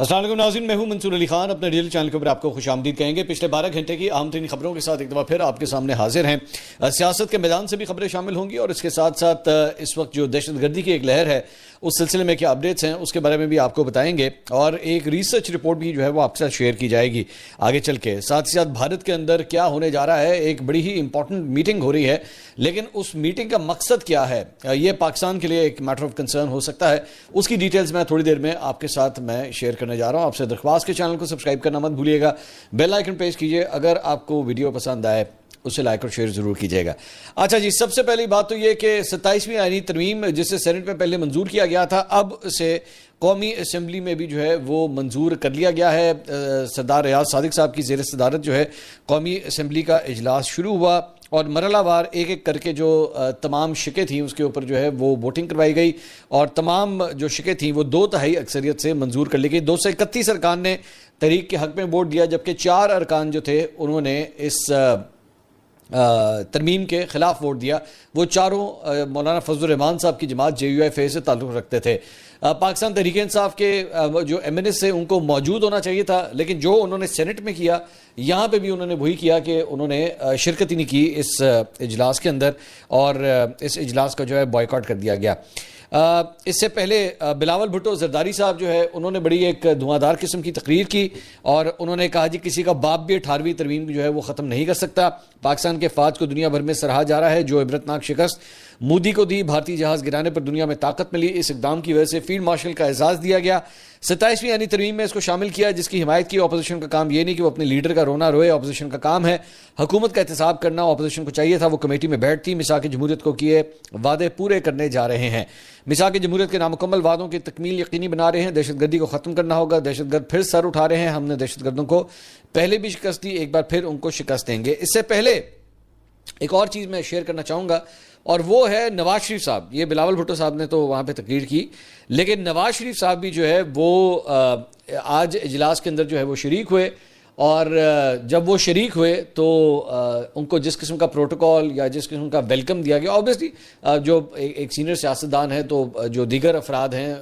السلام علیکم ناظرین، میں ہوں منصور علی خان، اپنے ڈیجیٹل چینل کے اوپر آپ کو خوش آمدید کہیں گے۔ پچھلے 12 گھنٹے کی اہم ترین خبروں کے ساتھ ایک دفعہ پھر آپ کے سامنے حاضر ہیں۔ سیاست کے میدان سے بھی خبریں شامل ہوں گی اور اس کے ساتھ ساتھ اس وقت جو دہشت گردی کی ایک لہر ہے اس سلسلے میں کیا اپڈیٹس ہیں اس کے بارے میں بھی آپ کو بتائیں گے، اور ایک ریسرچ رپورٹ بھی جو ہے وہ آپ کے ساتھ شیئر کی جائے گی آگے چل کے۔ ساتھ ہی ساتھ بھارت کے اندر کیا ہونے جا رہا ہے، ایک بڑی ہی امپورٹنٹ میٹنگ ہو رہی ہے، لیکن اس میٹنگ کا مقصد کیا ہے، یہ پاکستان کے لیے ایک میٹر آف کنسرن ہو سکتا ہے۔ اس کی ڈیٹیلز میں تھوڑی دیر میں آپ کے ساتھ میں شیئر کرنے جا رہا ہوں۔ آپ سے درخواست کے چینل کو سبسکرائب کرنا مت بھولیے گا، بیل آئیکن پریس کیجئے، اگر آپ کو ویڈیو پسند آئے اسے لائک اور شیئر ضرور کیجئے گا۔ اچھا جی، سب سے پہلی بات تو یہ کہ 27ویں آئینی ترمیم جسے سینٹ میں پہلے منظور کیا گیا تھا، اب اسے قومی اسمبلی میں بھی جو ہے وہ منظور کر لیا گیا ہے۔ سردار ریاض صادق صاحب کی زیر صدارت جو ہے قومی اسمبلی کا اجلاس شروع ہوا اور مرحلہ وار ایک ایک کر کے جو تمام شقیں تھیں اس کے اوپر جو ہے وہ ووٹنگ کروائی گئی، اور تمام جو شقیں تھیں وہ 2/3 اکثریت سے منظور کر لی گئی۔ 231 ارکان نے تحریک کے حق میں ووٹ دیا، جبکہ 4 ارکان جو تھے انہوں نے اس ترمیم کے خلاف ووٹ دیا۔ وہ چاروں مولانا فضل الرحمان صاحب کی جماعت JUIF سے تعلق رکھتے تھے۔ پاکستان تحریک انصاف کے جو MNS سے ان کو موجود ہونا چاہیے تھا، لیکن جو انہوں نے سینٹ میں کیا یہاں پہ بھی انہوں نے وہی کیا کہ انہوں نے شرکت ہی نہیں کی اس اجلاس کے اندر، اور اس اجلاس کا جو ہے بائیکاٹ کر دیا گیا۔ اس سے پہلے بلاول بھٹو زرداری صاحب جو ہے انہوں نے بڑی ایک دھواں قسم کی تقریر کی، اور انہوں نے کہا جی کسی کا باپ بھی 18ویں ترمیم جو ہے وہ ختم نہیں کر سکتا۔ پاکستان کے فوج کو دنیا بھر میں سراہا جا رہا ہے، جو عبرتناک شکست مودی کو دی، بھارتی جہاز گرانے پر دنیا میں طاقت ملی، اس اقدام کی وجہ سے فیلڈ مارشل کا اعزاز دیا گیا۔ 27ویں آئینی ترمیم میں اس کو شامل کیا، جس کی حمایت کی۔ اپوزیشن کا کام یہ نہیں کہ وہ اپنے لیڈر کا رونا روئے، اپوزیشن کا کام ہے حکومت کا احتساب کرنا۔ اپوزیشن کو چاہیے تھا وہ کمیٹی میں بیٹھتی، میثاق جمہوریت کو کیے وعدے پورے کرنے جا رہے ہیں۔ میثاق جمہوریت کے نامکمل وعدوں کی تکمیل یقینی بنا رہے ہیں۔ دہشت گردی کو ختم کرنا ہوگا، دہشت گرد پھر سر اٹھا رہے ہیں، ہم نے دہشت گردوں کو پہلے بھی شکست دی، ایک بار پھر ان کو شکست دیں گے۔ اس سے پہلے ایک اور چیز میں شیئر کرنا چاہوں گا، اور وہ ہے نواز شریف صاحب۔ یہ بلاول بھٹو صاحب نے تو وہاں پہ تقریر کی، لیکن نواز شریف صاحب بھی جو ہے وہ آج اجلاس کے اندر جو ہے وہ شریک ہوئے، اور جب وہ شریک ہوئے تو ان کو جس قسم کا پروٹوکول یا جس قسم کا ویلکم دیا گیا، اوبیسلی جو ایک سینئر سیاستدان ہے تو جو دیگر افراد ہیں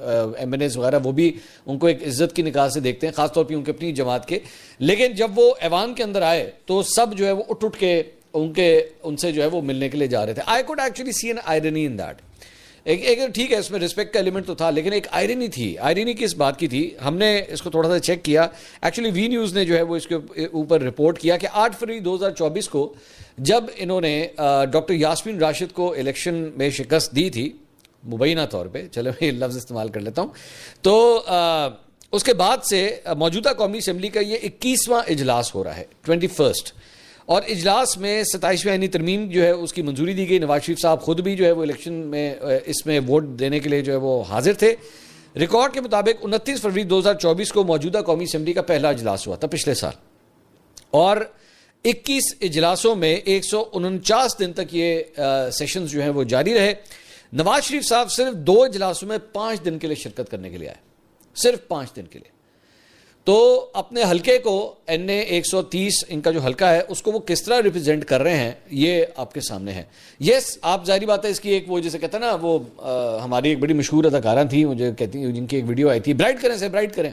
MNS وغیرہ وہ بھی ان کو ایک عزت کی نگاہ سے دیکھتے ہیں، خاص طور پہ ان کے اپنی جماعت کے۔ لیکن جب وہ ایوان کے اندر آئے تو سب جو ہے وہ اٹھ کے ان سے جو ہے وہ ملنے کے لیے جا رہے تھے۔ I could actually see an irony in that۔ ایک ٹھیک ہے اس میں رسپیکٹ کا ایلیمنٹ تو تھا، لیکن ایک آئرنی تھی۔ آئرنی کس بات کی تھی؟ ہم نے اس کو تھوڑا سا چیک کیا، ایکچولی وی نیوز نے جو ہے وہ اس کے اوپر رپورٹ کیا کہ 8 فروری 2024 کو جب انہوں نے ڈاکٹر یاسمین راشد کو الیکشن میں شکست دی تھی، مبینہ طور پہ، چلو یہ لفظ استعمال کر لیتا ہوں، تو اس کے بعد سے موجودہ قومی اسمبلی کا یہ 21واں اجلاس ہو رہا ہے، 21، اور اجلاس میں 27ویں آئینی ترمیم جو ہے اس کی منظوری دی گئی۔ نواز شریف صاحب خود بھی جو ہے وہ الیکشن میں اس میں ووٹ دینے کے لیے جو ہے وہ حاضر تھے۔ ریکارڈ کے مطابق 29 فروری 2024 کو موجودہ قومی اسمبلی کا پہلا اجلاس ہوا تھا پچھلے سال، اور 21 اجلاسوں میں 149 دن تک یہ سیشنز جو ہیں وہ جاری رہے۔ نواز شریف صاحب صرف 2 اجلاسوں میں 5 دن کے لیے شرکت کرنے کے لیے آئے، صرف 5 دن کے لیے۔ تو اپنے حلقے کو NA 130 ان کا جو حلقہ ہے اس کو وہ کس طرح ریپرزینٹ کر رہے ہیں یہ آپ کے سامنے ہے۔ یس، آپ ظاہری بات ہے اس کی ایک وہ جیسے کہتا ہے نا، وہ ہماری ایک بڑی مشہور اداکارہ تھی، مجھے کہتی ہیں، جن کی ایک ویڈیو آئی تھی، برائٹ کریں سے برائٹ کریں۔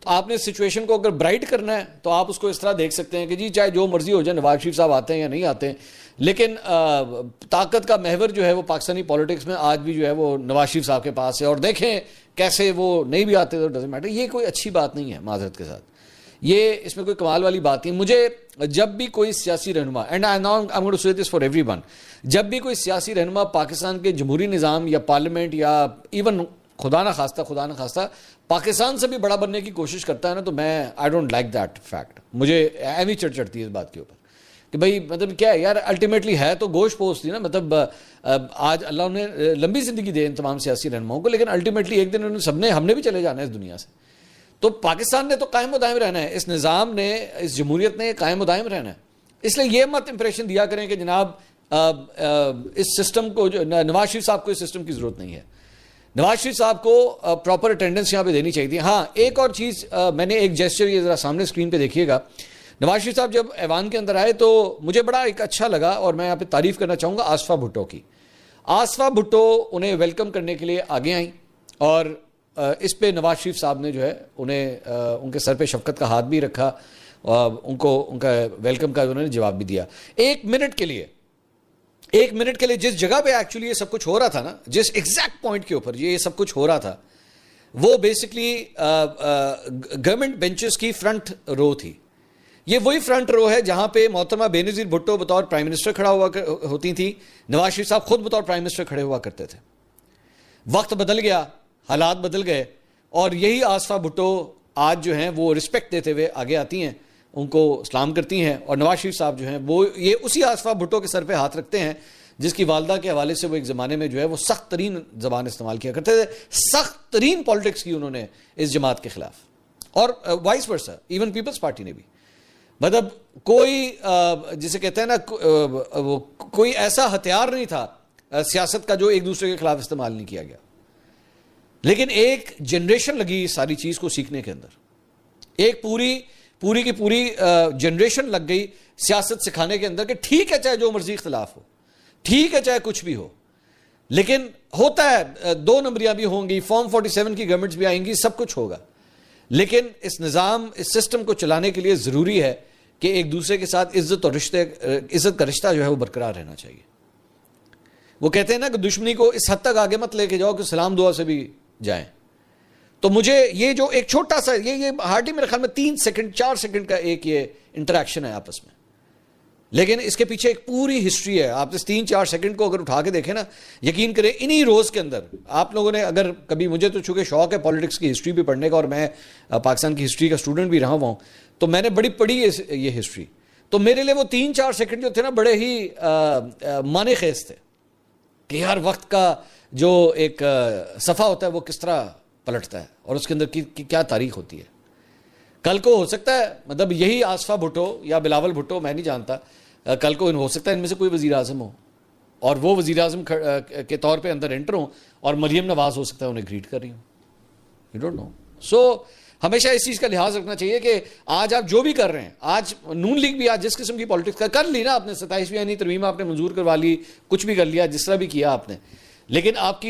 تو آپ نے سچویشن کو اگر برائٹ کرنا ہے تو آپ اس کو اس طرح دیکھ سکتے ہیں کہ جی چاہے جو مرضی ہو جائے، نواز شریف صاحب آتے ہیں یا نہیں آتے ہیں، لیکن طاقت کا محور جو ہے وہ پاکستانی پولیٹکس میں آج بھی جو ہے وہ نواز شریف صاحب کے پاس ہے، اور دیکھیں کیسے وہ نہیں بھی آتے تو ڈزنٹ میٹر۔ یہ کوئی اچھی بات نہیں ہے، معذرت کے ساتھ یہ اس میں کوئی کمال والی بات نہیں۔ مجھے جب بھی کوئی سیاسی رہنما، and I know I am going to say this for every one, جب بھی کوئی سیاسی رہنما پاکستان کے جمہوری نظام یا پارلیمنٹ یا ایون خدا نہ خواستہ پاکستان سے بھی بڑا بننے کی کوشش کرتا ہے نا، تو میں I don't like that fact. مجھے ایوی چڑھ چڑھتی ہے اس بات کے اوپر کہ بھائی مطلب کیا ہے یار، الٹیمیٹلی ہے تو گوشت پوست ہی نا، مطلب آج اللہ نے لمبی زندگی دے ان تمام سیاسی رہنماؤں کو، لیکن الٹیمیٹلی ایک دن ہم نے بھی چلے جانا ہے اس دنیا سے۔ تو پاکستان نے تو قائم و دائم رہنا ہے، اس نظام نے، اس جمہوریت نے قائم و دائم رہنا ہے۔ اس لیے یہ مت امپریشن دیا کریں کہ جناب اس سسٹم کو، جو نواز شریف صاحب کو اس سسٹم کی ضرورت نہیں ہے۔ نواز شریف صاحب کو پراپر اٹینڈنس یہاں پہ دینی چاہیے تھی۔ ہاں ایک اور چیز میں نے ایک جیسچر، یہ ذرا سامنے اسکرین پہ دیکھیے گا، نواز شریف صاحب جب ایوان کے اندر آئے تو مجھے بڑا ایک اچھا لگا، اور میں یہاں پہ تعریف کرنا چاہوں گا آصفہ بھٹو کی۔ آصفہ بھٹو انہیں ویلکم کرنے کے لیے آگے آئیں، اور اس پہ نواز شریف صاحب نے جو ہے انہیں ان کے سر پہ شفقت کا ہاتھ بھی رکھا، ان کو ان کا ویلکم کا انہوں نے جواب بھی دیا. ایک منٹ کے لیے جس جگہ پہ ایکچولی یہ سب کچھ ہو رہا تھا نا، جس ایگزیکٹ پوائنٹ کے اوپر یہ سب کچھ ہو رہا تھا، وہ بیسکلی گورنمنٹ بینچز کی فرنٹ رو تھی. یہ وہی فرنٹ رو ہے جہاں پہ محترمہ بے نظیر بھٹو بطور پرائم منسٹر کھڑا ہوا ہوتی تھیں، نواز شریف صاحب خود بطور پرائم منسٹر کھڑے ہوا کرتے تھے. وقت بدل گیا، حالات بدل گئے، اور یہی آصفہ بھٹو آج جو ہیں وہ رسپیکٹ دیتے ہوئے آگے آتی ہیں، ان کو سلام کرتی ہیں، اور نواز شریف صاحب جو ہیں وہ یہ اسی آصفہ بھٹو کے سر پہ ہاتھ رکھتے ہیں جس کی والدہ کے حوالے سے وہ ایک زمانے میں جو ہے وہ سخت ترین زبان استعمال کیا کرتے تھے. سخت ترین پالیٹکس کی انہوں نے اس جماعت کے خلاف، اور vice versa even People's Party نے بھی. مطلب کوئی جسے کہتے ہیں نا کوئی ایسا ہتھیار نہیں تھا سیاست کا جو ایک دوسرے کے خلاف استعمال نہیں کیا گیا. لیکن ایک جنریشن لگی اس ساری چیز کو سیکھنے کے اندر، ایک پوری کی پوری جنریشن لگ گئی سیاست سکھانے کے اندر کہ ٹھیک ہے چاہے جو مرضی اختلاف ہو، ٹھیک ہے چاہے کچھ بھی ہو، لیکن ہوتا ہے 2 نمبریاں بھی ہوں گی، فارم 47 کی گورنمنٹس بھی آئیں گی، سب کچھ ہوگا، لیکن اس نظام اس سسٹم کو چلانے کے لیے ضروری ہے کہ ایک دوسرے کے ساتھ عزت کا رشتہ جو ہے وہ برقرار رہنا چاہیے. وہ کہتے ہیں نا کہ دشمنی کو اس حد تک آگے مت لے کے جاؤ کہ سلام دعا سے بھی جائیں. تو مجھے یہ جو ایک چھوٹا سا یہ ہارڈلی میرے خیال میں 3 سیکنڈ 4 سیکنڈ کا ایک یہ انٹریکشن ہے آپس میں، لیکن اس کے پیچھے ایک پوری ہسٹری ہے. آپ اس 3-4 سیکنڈ کو اگر اٹھا کے دیکھیں نا، یقین کریں انہی روز کے اندر آپ لوگوں نے اگر کبھی، مجھے تو چونکہ شوق ہے پالیٹکس کی ہسٹری بھی پڑھنے کا، اور میں پاکستان کی ہسٹری کا اسٹوڈنٹ بھی رہا ہوا ہوں، تو میں نے بڑی پڑھی یہ ہسٹری. تو میرے لیے وہ 3-4 سیکنڈ جو تھے نا بڑے ہی معنی خیز تھے کہ یار وقت کا جو ایک صفحہ ہوتا ہے وہ کس طرح پلٹتا ہے اور اس کے اندر کی کیا تاریخ ہوتی ہے. کل کو ہو سکتا ہے مطلب یہی آصفہ بھٹو یا بلاول بھٹو، میں نہیں جانتا، کل کو ہو سکتا ہے ان میں سے کوئی وزیر اعظم ہو اور وہ وزیر اعظم کے طور پہ اندر انٹر ہوں، اور مریم نواز ہو سکتا ہے انہیں گریٹ کر رہی ہوں. You don't know. سو ہمیشہ اس چیز کا لحاظ رکھنا چاہیے کہ آج آپ جو بھی کر رہے ہیں، آج نون لیگ بھی آج جس قسم کی پالیٹکس کر لی نا آپ نے، 27ویں آئینی ترمیم آپ نے منظور کروا لی، کچھ بھی کر لیا جس طرح بھی کیا آپ نے، لیکن آپ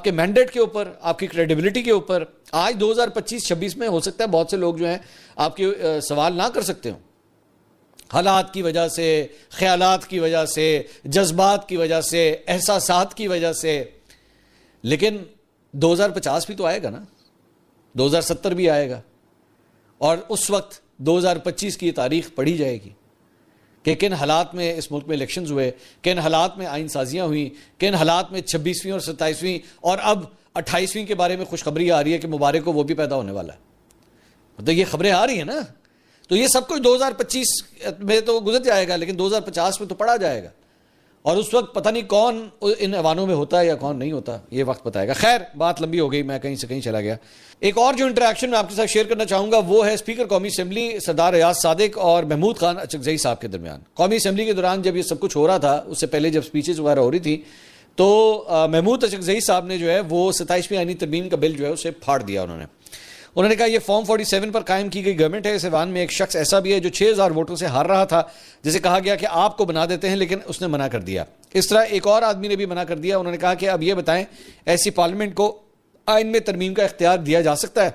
کے مینڈیٹ کے اوپر، آپ کی کریڈیبلٹی کے اوپر آج 2025-26 میں ہو سکتا ہے بہت سے لوگ جو ہیں آپ کے سوال نہ کر سکتے ہوں، حالات کی وجہ سے، خیالات کی وجہ سے، جذبات کی وجہ سے، احساسات کی وجہ سے. لیکن 2050 بھی تو آئے گا نا، 2070 بھی آئے گا، اور اس وقت 2025 کی تاریخ پڑھی جائے گی کہ کن حالات میں اس ملک میں الیکشنز ہوئے، کن حالات میں آئین سازیاں ہوئیں، کن حالات میں 26ویں اور 27ویں اور اب 28ویں کے بارے میں خوشخبری آ رہی ہے کہ مبارک کو وہ بھی پیدا ہونے والا ہے. مطلب یہ خبریں آ رہی ہیں نا، تو یہ سب کچھ 2025 میں تو گزر جائے گا، لیکن 2050 میں تو پڑھا جائے گا، اور اس وقت پتہ نہیں کون ان ایوانوں میں ہوتا ہے یا کون نہیں ہوتا، یہ وقت بتائے گا. خیر بات لمبی ہو گئی، میں کہیں سے کہیں چلا گیا. ایک اور جو انٹریکشن میں آپ کے ساتھ شیئر کرنا چاہوں گا وہ ہے اسپیکر قومی اسمبلی سردار ریاض صادق اور محمود خان اچکزئی صاحب کے درمیان. قومی اسمبلی کے دوران جب یہ سب کچھ ہو رہا تھا، اس سے پہلے جب سپیچز وغیرہ ہو رہی تھی، تو محمود اچکزئی صاحب نے جو ہے وہ 27ویں آئینی ترمیم کا بل جو ہے اسے پھاڑ دیا. انہوں نے کہا یہ فارم 47 پر قائم کی گئی گورنمنٹ ہے، اس ایوان میں ایک شخص ایسا بھی ہے جو 6000 ووٹوں سے ہار رہا تھا، جسے کہا گیا کہ آپ کو بنا دیتے ہیں، لیکن اس نے منع کر دیا. اس طرح ایک اور آدمی نے بھی منع کر دیا. انہوں نے کہا کہ اب یہ بتائیں ایسی پارلیمنٹ کو آئین میں ترمیم کا اختیار دیا جا سکتا ہے؟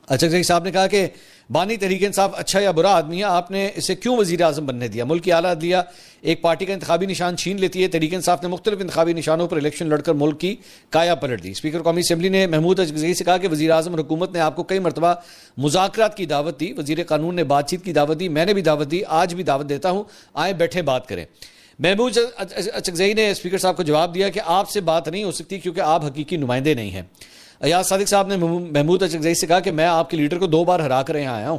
اچکزئی صاحب نے کہا کہ بانی تحریک انصاف اچھا یا برا آدمی ہے، آپ نے اسے کیوں وزیر اعظم بننے دیا؟ ملک کی اعلیٰ عدلیہ ایک پارٹی کا انتخابی نشان چھین لیتی ہے. تحریک انصاف نے مختلف انتخابی نشانوں پر الیکشن لڑ کر ملک کی کایا پلٹ دی. اسپیکر قومی اسمبلی نے محمود اچکزئی سے کہا کہ وزیر اعظم اور حکومت نے آپ کو کئی مرتبہ مذاکرات کی دعوت دی، وزیر قانون نے بات چیت کی دعوت دی، میں نے بھی دعوت دی، آج بھی دعوت دیتا ہوں، آئیں بیٹھے بات کریں. محمود اچکزئی نے اسپیکر صاحب کو جواب دیا کہ آپ سے بات نہیں ہو سکتی کیونکہ آپ حقیقی نمائندے نہیں ہیں. ریاض صادق صاحب نے محمود اچکزئی سے کہا کہ میں آپ کے لیڈر کو 2 بار ہرا کر یہاں آیا ہوں،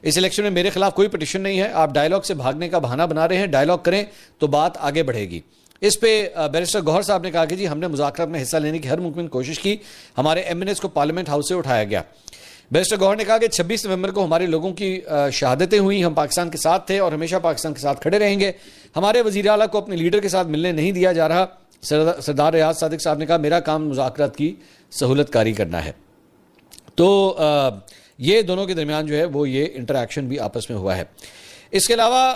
اس الیکشن میں میرے خلاف کوئی پٹیشن نہیں ہے، آپ ڈائیلاگ سے بھاگنے کا بہانہ بنا رہے ہیں، ڈائیلاگ کریں تو بات آگے بڑھے گی. اس پہ بیرسٹر گوہر صاحب نے کہا کہ جی ہم نے مذاکرات میں حصہ لینے کی ہر ممکن کوشش کی، ہمارے MNAs کو پارلیمنٹ ہاؤس سے اٹھایا گیا. بیرسٹر گوہر نے کہا کہ 26 نومبر کو ہمارے لوگوں کی شہادتیں ہوئیں، ہم پاکستان کے ساتھ تھے اور ہمیشہ پاکستان کے ساتھ کھڑے رہیں گے، ہمارے وزیر اعلیٰ کو اپنے لیڈر کے ساتھ ملنے نہیں دیا جا رہا. سردار ریاض صادق صاحب نے کہا میرا کام مذاکرات کی سہولت کاری کرنا ہے. تو یہ دونوں کے درمیان جو ہے وہ یہ انٹریکشن بھی آپس میں ہوا ہے. اس کے علاوہ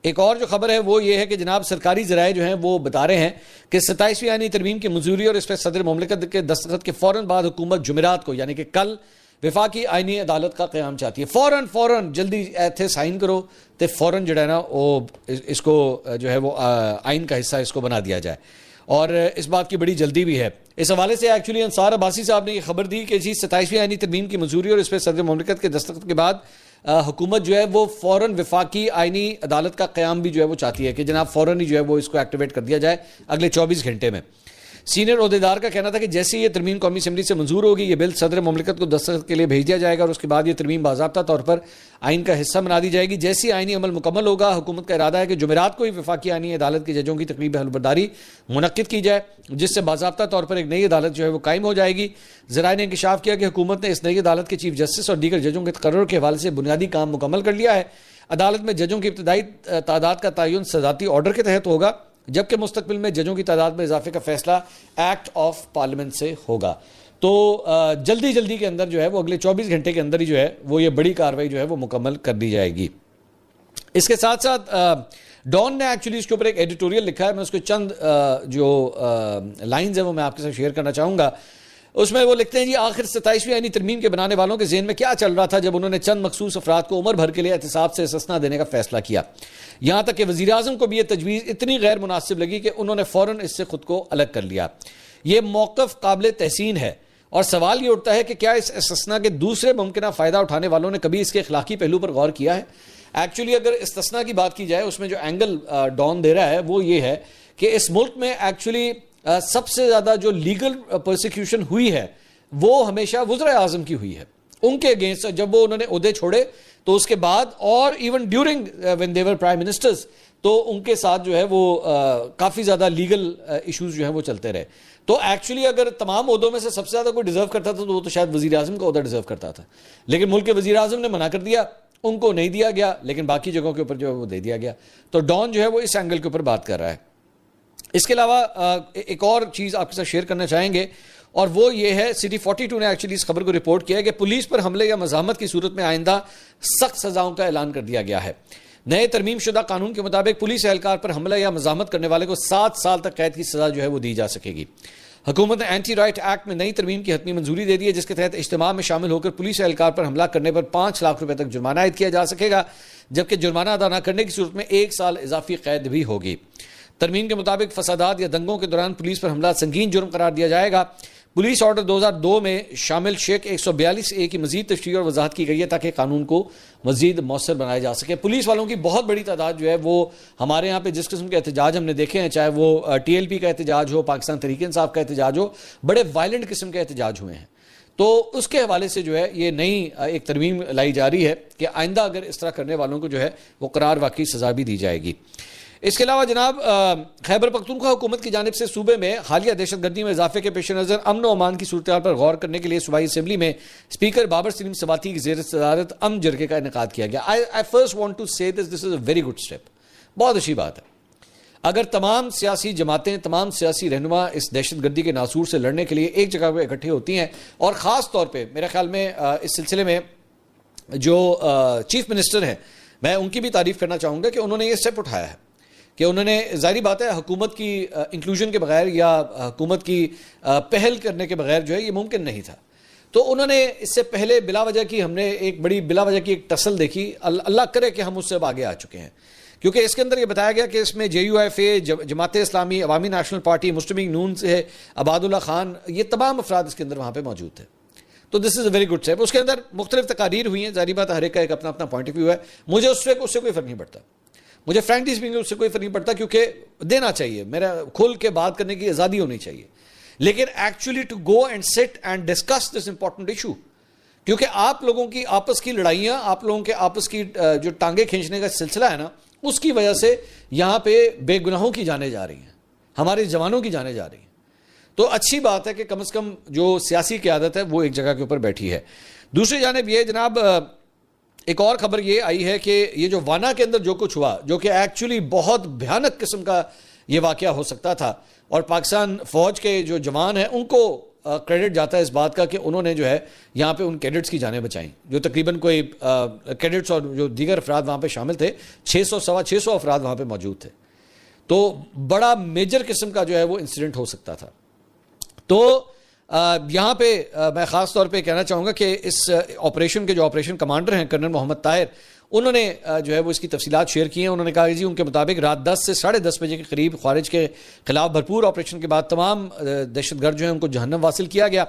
ایک اور جو خبر ہے وہ یہ ہے کہ جناب سرکاری ذرائع جو ہیں وہ بتا رہے ہیں کہ 27ویں آئینی ترمیم کی منظوری اور اس پہ صدر مملکت کے دستخط کے فوراً بعد حکومت جمعرات کو یعنی کہ کل وفاقی آئینی عدالت کا قیام چاہتی ہے. فوراً جلدی ایتھے سائن کرو تے فوراً جو ہے نا وہ اس کو جو ہے وہ آئین کا حصہ اس کو بنا دیا جائے, اور اس بات کی بڑی جلدی بھی ہے. اس حوالے سے ایکچولی انصار عباسی صاحب نے یہ خبر دی کہ 27ویں آئینی ترمیم کی منظوری اور اس پہ صدر مملکت کے دستخط کے بعد حکومت جو ہے وہ فوراً وفاقی آئینی عدالت کا قیام بھی جو ہے وہ چاہتی ہے کہ جناب فوراً ہی جو ہے وہ اس کو ایکٹیویٹ کر دیا جائے اگلے 24 گھنٹے میں. سینئر عہدیدار کا کہنا تھا کہ جیسے یہ ترمیم قومی اسمبلی سے منظور ہوگی یہ بل صدر مملکت کو دستخط کے لیے بھیج دیا جائے گا اور اس کے بعد یہ ترمیم باضابطہ طور پر آئین کا حصہ بنا دی جائے گی. جیسی آئینی عمل مکمل ہوگا حکومت کا ارادہ ہے کہ جمعرات کو ہی وفاقی آئینی عدالت کے ججوں کی تقریب حلف منعقد کی جائے جس سے باضابطہ طور پر ایک نئی عدالت جو ہے وہ قائم ہو جائے گی. ذرائع نے انکشاف کیا کہ حکومت نے اس نئی عدالت کے چیف جسٹس اور دیگر ججوں کے تقرر کے حوالے سے بنیادی کام مکمل کر لیا ہے. عدالت میں ججوں کی ابتدائی تعداد کا تعین صدارتی آرڈر کے تحت ہوگا جبکہ مستقبل میں ججوں کی تعداد میں اضافے کا فیصلہ ایکٹ آف پارلیمنٹ سے ہوگا. تو جلدی کے اندر جو ہے وہ اگلے 24 گھنٹے کے اندر ہی جو ہے وہ یہ بڑی کاروائی جو ہے وہ مکمل کر دی جائے گی. اس کے ساتھ ساتھ ڈان نے ایکچولی اس کے اوپر ایک ایڈیٹوریل لکھا ہے, میں اس کے چند جو لائنز ہیں وہ میں آپ کے ساتھ شیئر کرنا چاہوں گا. اس میں وہ لکھتے ہیں جی آخر 27ویں آئینی ترمیم کے بنانے والوں کے ذہن میں کیا چل رہا تھا جب انہوں نے چند مخصوص افراد کو عمر بھر کے لیے احتساب سے استثناء دینے کا فیصلہ کیا. یہاں تک کہ وزیر اعظم کو بھی یہ تجویز اتنی غیر مناسب لگی کہ انہوں نے فوراً اس سے خود کو الگ کر لیا. یہ موقف قابل تحسین ہے اور سوال یہ اٹھتا ہے کہ کیا اس استثناء کے دوسرے ممکنہ فائدہ اٹھانے والوں نے کبھی اس کے اخلاقی پہلو پر غور کیا ہے. ایکچولی اگر استثناء کی بات کی جائے اس میں جو اینگل ڈان دے رہا ہے وہ یہ ہے کہ اس ملک میں ایکچولی سب سے زیادہ جو لیگل پرسیکیوشن ہوئی ہے وہ ہمیشہ وزراء اعظم کی ہوئی ہے. ان کے اگینسٹ جب وہ انہوں نے عہدے چھوڑے تو اس کے بعد اور even during when they were prime ministers تو ان کے ساتھ جو ہے وہ کافی زیادہ لیگل ایشوز جو ہیں وہ چلتے رہے. تو ایکچولی اگر تمام عہدوں میں سے سب سے زیادہ کوئی ڈیزرو کرتا تھا تو وہ تو شاید وزیر اعظم کا عہدہ ڈیزرو کرتا تھا, لیکن ملک کے وزیر اعظم نے منع کر دیا, ان کو نہیں دیا گیا, لیکن باقی جگہوں کے اوپر جو ہے وہ دے دیا گیا. تو ڈان جو ہے وہ اس اینگل کے اوپر بات کر رہا ہے. اس کے علاوہ ایک اور چیز آپ کے ساتھ شیئر کرنا چاہیں گے اور وہ یہ ہے سٹی 42 نے ایکچولی اس خبر کو رپورٹ کیا ہے کہ پولیس پر حملے یا مزاحمت کی صورت میں آئندہ سخت سزاؤں کا اعلان کر دیا گیا ہے. نئے ترمیم شدہ قانون کے مطابق پولیس اہلکار پر حملہ یا مزاحمت کرنے والے کو 7 سال تک قید کی سزا جو ہے وہ دی جا سکے گی. حکومت نے اینٹی رائٹ ایکٹ میں نئی ترمیم کی حتمی منظوری دے دی ہے جس کے تحت اجتماع میں شامل ہو کر پولیس اہلکار پر حملہ کرنے پر 5 لاکھ روپے تک جرمانہ عائد کیا جا سکے گا, جبکہ جرمانہ ادا نہ کرنے کی صورت میں 1 سال اضافی قید بھی ہوگی. ترمیم کے مطابق فسادات یا دنگوں کے دوران پولیس پر حملہ سنگین جرم قرار دیا جائے گا. پولیس آرڈر 2002 میں شامل شیک 142A کی مزید تشریح اور وضاحت کی گئی ہے تاکہ قانون کو مزید مؤثر بنایا جا سکے. پولیس والوں کی بہت بڑی تعداد جو ہے وہ ہمارے یہاں پہ جس قسم کے احتجاج ہم نے دیکھے ہیں, چاہے وہ TLP کا احتجاج ہو, پاکستان تحریک انصاف کا احتجاج ہو, بڑے وائلنٹ قسم کے احتجاج ہوئے ہیں. تو اس کے حوالے سے جو ہے یہ نئی ایک ترمیم لائی جا رہی ہے کہ آئندہ اگر اس طرح کرنے والوں کو جو ہے وہ قرار واقعی سزا بھی دی جائے گی. اس کے علاوہ جناب خیبر پختونخوا حکومت کی جانب سے صوبے میں حالیہ دہشت گردی میں اضافے کے پیش نظر امن و امان کی صورتحال پر غور کرنے کے لیے صوبائی اسمبلی میں اسپیکر بابر سلیم سواتی کی زیر صدارت امن جرگے کا انعقاد کیا گیا. I first want to say this is a very good step. بہت اچھی بات ہے. اگر تمام سیاسی جماعتیں, تمام سیاسی رہنما اس دہشت گردی کے ناسور سے لڑنے کے لیے ایک جگہ پہ اکٹھے ہوتی ہیں, اور خاص طور پہ میرے خیال میں اس سلسلے میں جو چیف منسٹر ہیں میں ان کی بھی تعریف کرنا چاہوں گا کہ انہوں نے یہ اسٹیپ اٹھایا ہے کہ انہوں نے ظاہری بات ہے حکومت کی انکلوژن کے بغیر یا حکومت کی پہل کرنے کے بغیر جو ہے یہ ممکن نہیں تھا. تو انہوں نے اس سے پہلے بلا وجہ کی ہم نے ایک بڑی بلا وجہ کی ایک ٹسل دیکھی, اللہ کرے کہ ہم اس سے اب آگے آ چکے ہیں, کیونکہ اس کے اندر یہ بتایا گیا کہ اس میں JUIFA, جماعت اسلامی, عوامی نیشنل پارٹی, مسلم لیگ نون سے عباد اللہ خان, یہ تمام افراد اس کے اندر وہاں پہ موجود تھے. تو دس از اے ویری گڈ اسٹیپ. اس کے اندر مختلف تقاریر ہوئی ہیں, ظاہری بات ہر ایک کا ایک اپنا اپنا پوائنٹ آف ویو ہے. مجھے اس سے کوئی فرق نہیں پڑتا, مجھے فرینکلی اسپیکنگ اس سے کوئی فرق نہیں پڑتا, کیونکہ دینا چاہیے, میرا کھل کے بات کرنے کی آزادی ہونی چاہیے, لیکن ایکچولی ٹو گو اینڈ سٹ and discuss this important issue, کیونکہ آپ لوگوں کی آپس کی لڑائیاں, آپ لوگوں کے آپس کی جو ٹانگیں کھینچنے کا سلسلہ ہے نا, اس کی وجہ سے یہاں پہ بے گناہوں کی جانیں جا رہی ہیں, ہمارے جوانوں کی جانیں جا رہی ہیں. تو اچھی بات ہے کہ کم از کم جو سیاسی قیادت ہے وہ ایک جگہ کے اوپر بیٹھی ہے. دوسری جانب یہ جناب ایک اور خبر یہ آئی ہے کہ یہ جو وانا کے اندر جو کچھ ہوا, جو کہ ایکچولی بہت بھیانک قسم کا یہ واقعہ ہو سکتا تھا, اور پاکستان فوج کے جو جوان ہیں ان کو کریڈٹ جاتا ہے اس بات کا کہ انہوں نے جو ہے یہاں پہ ان کیڈٹس کی جانیں بچائیں, جو تقریباً کوئی کیڈٹس اور جو دیگر افراد وہاں پہ شامل تھے, 600 افراد وہاں پہ موجود تھے. تو بڑا میجر قسم کا جو ہے وہ انسیڈنٹ ہو سکتا تھا. تو یہاں پہ میں خاص طور پہ کہنا چاہوں گا کہ اس آپریشن کے جو آپریشن کمانڈر ہیں کرنل محمد طاہر, انہوں نے جو ہے وہ اس کی تفصیلات شیئر کی ہیں. انہوں نے کہا کہ جی ان کے مطابق رات 10 سے 10:30 بجے کے قریب خارج کے خلاف بھرپور آپریشن کے بعد تمام دہشت گرد جو ہیں ان کو جہنم واصل کیا گیا.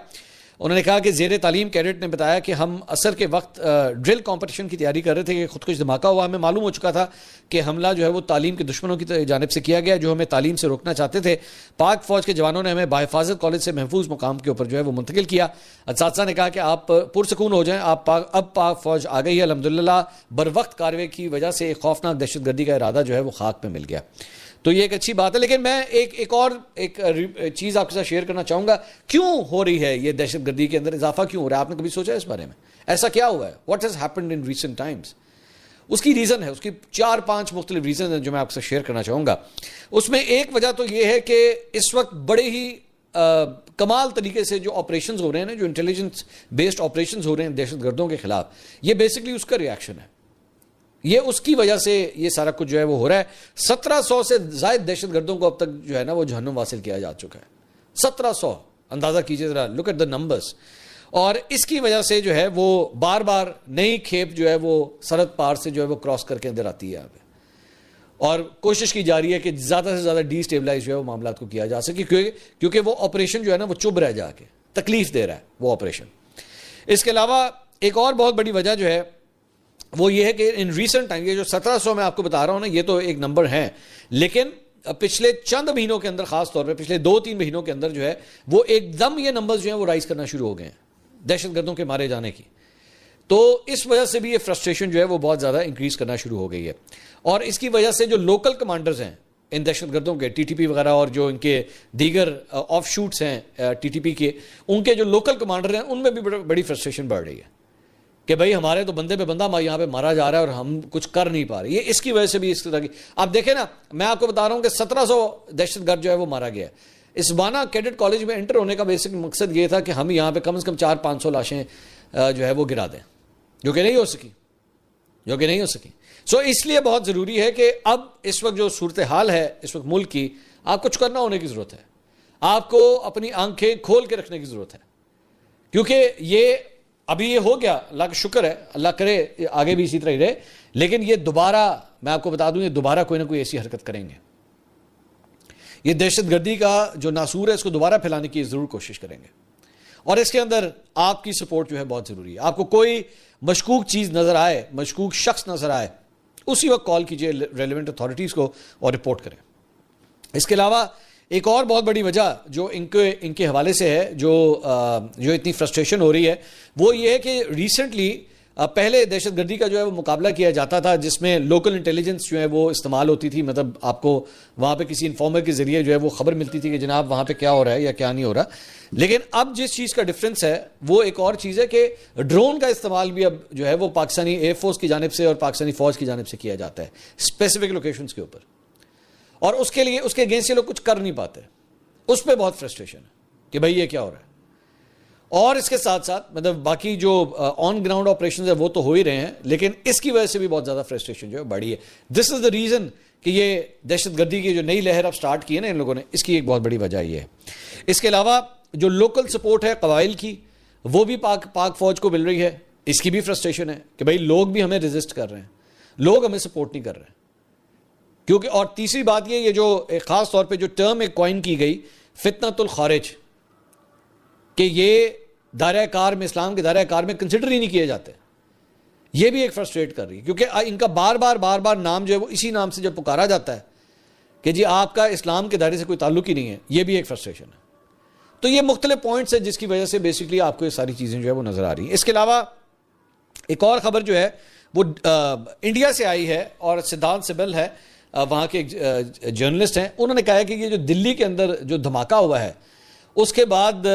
انہوں نے کہا کہ زیر تعلیم کیڈٹ نے بتایا کہ ہم عصر کے وقت ڈرل کمپٹیشن کی تیاری کر رہے تھے کہ خود کش دھماکہ ہوا. ہمیں معلوم ہو چکا تھا کہ حملہ جو ہے وہ تعلیم کے دشمنوں کی جانب سے کیا گیا جو ہمیں تعلیم سے روکنا چاہتے تھے. پاک فوج کے جوانوں نے ہمیں بحفاظت کالج سے محفوظ مقام کے اوپر جو ہے وہ منتقل کیا. اساتذہ نے کہا کہ آپ پرسکون ہو جائیں, اب پاک فوج آ گئی ہے. الحمدللہ بروقت کارروائی کی وجہ سے ایک خوفناک دہشت گردی کا ارادہ جو ہے وہ خاک پہ مل گیا. تو یہ ایک اچھی بات ہے. لیکن میں ایک اور چیز آپ کے ساتھ شیئر کرنا چاہوں گا, کیوں ہو رہی ہے یہ دہشت گردی کے اندر اضافہ کیوں ہو رہا ہے؟ آپ نے کبھی سوچا اس بارے میں ایسا کیا ہوا ہے؟ What has happened in recent times? اس کی ریزن ہے, اس کی 4-5 مختلف ریزن ہیں جو میں آپ کے ساتھ شیئر کرنا چاہوں گا. اس میں ایک وجہ تو یہ ہے کہ اس وقت بڑے ہی کمال طریقے سے جو آپریشنز ہو رہے ہیں, جو انٹیلیجنس بیسڈ آپریشنز ہو رہے ہیں دہشت گردوں کے خلاف, یہ بیسکلی اس کا ریئیکشن ہے. یہ اس کی وجہ سے یہ سارا کچھ جو ہے وہ ہو رہا ہے. 1700 سے زائد دہشت گردوں کو اب تک جو ہے نا وہ جہنم واصل کیا جا چکا ہے. 1700, اندازہ کیجئے ذرا, لک ایٹ دا نمبرز. اور اس کی وجہ سے جو ہے وہ بار بار نئی کھیپ جو ہے وہ سرحد پار سے جو ہے وہ کراس کر کے اندر آتی ہے یہاں پہ, اور کوشش کی جا رہی ہے کہ زیادہ سے زیادہ ڈی اسٹیبلائز جو ہے وہ معاملات کو کیا جا سکے, کیونکہ وہ آپریشن جو ہے نا وہ چبھ رہا ہے, جا کے تکلیف دے رہا ہے وہ آپریشن. اس کے علاوہ ایک اور بہت بڑی وجہ جو ہے وہ یہ ہے کہ ان ریسنٹ ٹائم, یہ جو 1700 میں آپ کو بتا رہا ہوں نا, یہ تو ایک نمبر ہیں, لیکن پچھلے چند مہینوں کے اندر, خاص طور پہ پچھلے 2-3 مہینوں کے اندر جو ہے وہ ایک دم یہ نمبرز جو ہیں وہ رائز کرنا شروع ہو گئے ہیں دہشت گردوں کے مارے جانے کی. تو اس وجہ سے بھی یہ فرسٹریشن جو ہے وہ بہت زیادہ انکریز کرنا شروع ہو گئی ہے. اور اس کی وجہ سے جو لوکل کمانڈرز ہیں ان دہشت گردوں کے, ٹی ٹی پی وغیرہ اور جو ان کے دیگر آف شوٹس ہیں ٹی ٹی پی کے, ان کے جو لوکل کمانڈر ہیں ان میں بھی بڑی فرسٹریشن بڑھ رہی ہے کہ بھائی ہمارے تو بندے پہ بندہ یہاں پہ مارا جا رہا ہے اور ہم کچھ کر نہیں پا رہے. یہ اس کی وجہ سے بھی اس طرح کی, آپ دیکھیں نا, میں آپ کو بتا رہا ہوں کہ 1700 دہشت گرد جو ہے وہ مارا گیا ہے. اس بانا کیڈٹ کالج میں انٹر ہونے کا بیسک مقصد یہ تھا کہ ہم یہاں پہ کم از کم 400-500 لاشیں جو ہے وہ گرا دیں, جو کہ نہیں ہو سکی. سو اس لیے بہت ضروری ہے کہ اب اس وقت جو صورتحال ہے اس وقت ملک کی, آپ کچھ کرنا ہونے کی ضرورت ہے. آپ کو اپنی آنکھیں کھول کے رکھنے کی ضرورت ہے, کیونکہ یہ ابھی یہ ہو گیا, اللہ کا شکر ہے, اللہ کرے آگے بھی اسی طرح ہی رہے, لیکن یہ دوبارہ, میں آپ کو بتا دوں, یہ دوبارہ کوئی نہ کوئی ایسی حرکت کریں گے. یہ دہشت گردی کا جو ناسور ہے اس کو دوبارہ پھیلانے کی ضرور کوشش کریں گے, اور اس کے اندر آپ کی سپورٹ جو ہے بہت ضروری ہے. آپ کو کوئی مشکوک چیز نظر آئے, مشکوک شخص نظر آئے, اسی وقت کال کیجئے ریلیونٹ اتھارٹیز کو اور رپورٹ کریں. اس کے علاوہ ایک اور بہت بڑی وجہ جو ان کے حوالے سے ہے, جو اتنی فرسٹریشن ہو رہی ہے, وہ یہ ہے کہ ریسنٹلی پہلے دہشت گردی کا جو ہے وہ مقابلہ کیا جاتا تھا جس میں لوکل انٹیلیجنس جو ہے وہ استعمال ہوتی تھی. مطلب آپ کو وہاں پہ کسی انفارمر کے ذریعے جو ہے وہ خبر ملتی تھی کہ جناب وہاں پہ کیا ہو رہا ہے یا کیا نہیں ہو رہا. لیکن اب جس چیز کا ڈفرینس ہے وہ ایک اور چیز ہے کہ ڈرون کا استعمال بھی اب جو ہے وہ پاکستانی ایئر فورس کی جانب سے اور پاکستانی فوج کی جانب سے کیا جاتا ہے اسپیسیفک لوکیشنز کے اوپر, اور اس کے لیے اس کے اگینسٹ لوگ کچھ کر نہیں پاتے. اس پہ بہت فرسٹریشن ہے کہ بھائی یہ کیا ہو رہا ہے. اور اس کے ساتھ ساتھ مطلب باقی جو آن گراؤنڈ آپریشنز ہیں وہ تو ہو ہی رہے ہیں, لیکن اس کی وجہ سے بھی بہت زیادہ فرسٹریشن جو ہے بڑھی ہے. دس از دا ریزن کہ یہ دہشت گردی کی جو نئی لہر اب سٹارٹ کی ہے نا ان لوگوں نے, اس کی ایک بہت بڑی وجہ یہ ہے. اس کے علاوہ جو لوکل سپورٹ ہے قبائل کی, وہ بھی پاک فوج کو مل رہی ہے. اس کی بھی فرسٹریشن ہے کہ بھائی لوگ بھی ہمیں ریزسٹ کر رہے ہیں, لوگ ہمیں سپورٹ نہیں کر رہے ہیں. کیونکہ اور تیسری بات یہ جو خاص طور پہ جو ٹرم ایک کوائن کی گئی فتنۃ الخارج, کہ یہ دائرہ کار میں, اسلام کے دائرہ کار میں کنسیڈر ہی نہیں کیے جاتے, یہ بھی ایک فرسٹریٹ کر رہی ہے. کیونکہ ان کا بار بار نام جو ہے وہ اسی نام سے جب پکارا جاتا ہے کہ جی آپ کا اسلام کے دائرے سے کوئی تعلق ہی نہیں ہے, یہ بھی ایک فرسٹریشن ہے. تو یہ مختلف پوائنٹس ہیں جس کی وجہ سے بیسکلی آپ کو یہ ساری چیزیں جو ہے وہ نظر آ رہی ہیں. اس کے علاوہ ایک اور خبر جو ہے وہ انڈیا سے آئی ہے, اور سدھانت سبل ہے وہاں کے جرنلسٹ ہیں. انہوں نے کہا ہے کہ یہ جو دلی کے اندر جو دھماکہ ہوا ہے اس کے بعد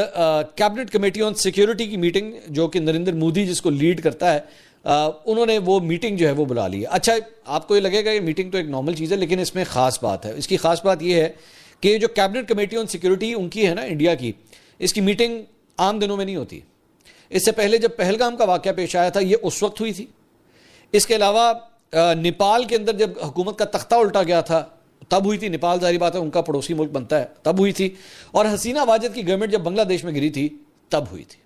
کیبنٹ کمیٹی آن سیکیورٹی کی میٹنگ جو کہ نریندر مودی جس کو لیڈ کرتا ہے, انہوں نے وہ میٹنگ جو ہے وہ بلا لی ہے. اچھا آپ کو یہ لگے گا یہ میٹنگ تو ایک نارمل چیز ہے, لیکن اس میں خاص بات ہے. اس کی خاص بات یہ ہے کہ جو کیبنٹ کمیٹی آن سیکیورٹی ان کی ہے نا انڈیا کی, اس کی میٹنگ عام دنوں میں نہیں ہوتی. اس سے پہلے جب پہلگام کا واقعہ پیش آیا تھا یہ اس وقت ہوئی تھی. اس کے علاوہ نیپال کے اندر جب حکومت کا تختہ الٹا گیا تھا تب ہوئی تھی. نیپال ظاہری بات ہے ان کا پڑوسی ملک بنتا ہے, تب ہوئی تھی. اور حسینہ واجد کی گورنمنٹ جب بنگلہ دیش میں گری تھی تب ہوئی تھی.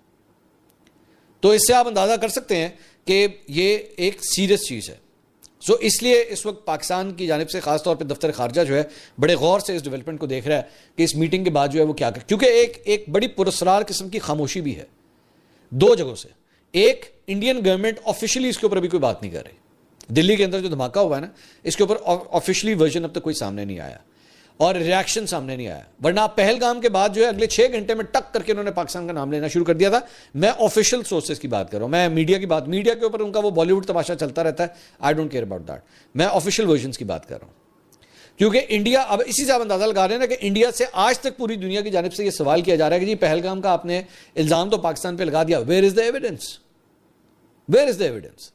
تو اس سے آپ اندازہ کر سکتے ہیں کہ یہ ایک سیریس چیز ہے. سو اس لیے اس وقت پاکستان کی جانب سے خاص طور پہ دفتر خارجہ جو ہے بڑے غور سے اس ڈیولپمنٹ کو دیکھ رہا ہے کہ اس میٹنگ کے بعد جو ہے وہ کیا کر, کیونکہ ایک بڑی پراسرار قسم کی خاموشی بھی ہے دو جگہوں سے. ایک, انڈین گورنمنٹ آفیشلی اس کے اوپر ابھی کوئی بات نہیں کر رہی. دلی کے اندر جو دھماکہ ہوا ہے نا اس کے اوپر آفیشلی ورژن اب تک کوئی سامنے نہیں آیا اور ریاکشن سامنے نہیں آیا. ورنہ پہلگام کے بعد جو ہے اگلے 6 گھنٹے میں ٹک کر کے انہوں نے پاکستان کا نام لینا شروع کر دیا تھا. میں آفیشیل سورسز کی بات کر رہا ہوں, میں میڈیا کی بات, میڈیا کے اوپر ان کا وہ بالی ووڈ تماشا چلتا رہتا ہے, I don't care about that. میں آفیشیل ورژنس کی بات کر رہا ہوں. کیونکہ انڈیا, اب اسی سے آپ اندازہ لگا رہے ہیں نا کہ انڈیا سے آج تک پوری دنیا کی جانب سے یہ سوال کیا جا رہا ہے کہ جی پہلگام کا آپ نے الزام تو پاکستان پہ لگا دیا, where is the evidence, where is the evidence.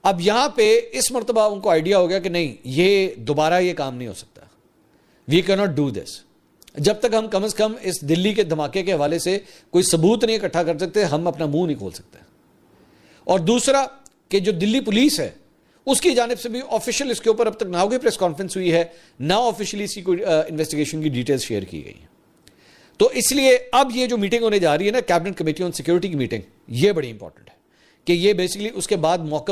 اب یہاں پہ اس مرتبہ ان کو آئیڈیا ہو گیا کہ نہیں یہ دوبارہ یہ کام نہیں ہو سکتا, وی کی ناٹ ڈو دس. جب تک ہم کم از کم اس دلی کے دھماکے کے حوالے سے کوئی ثبوت نہیں اکٹھا کر سکتے ہم اپنا منہ نہیں کھول سکتے. اور دوسرا کہ جو دلی پولیس ہے اس کی جانب سے بھی آفیشیل اس کے اوپر اب تک نہ کوئی پریس کانفرنس ہوئی ہے, نہ آفیشیلی اس کی کوئی انویسٹیگیشن کی ڈیٹیلز شیئر کی گئی ہیں. تو اس لیے اب یہ جو میٹنگ ہونے جا رہی ہے نا کیبنٹ کمیٹی آن سیکورٹی کی میٹنگ, یہ بڑی امپورٹنٹ ہے کہ یہ بیسیکلی اس کے بعد موقف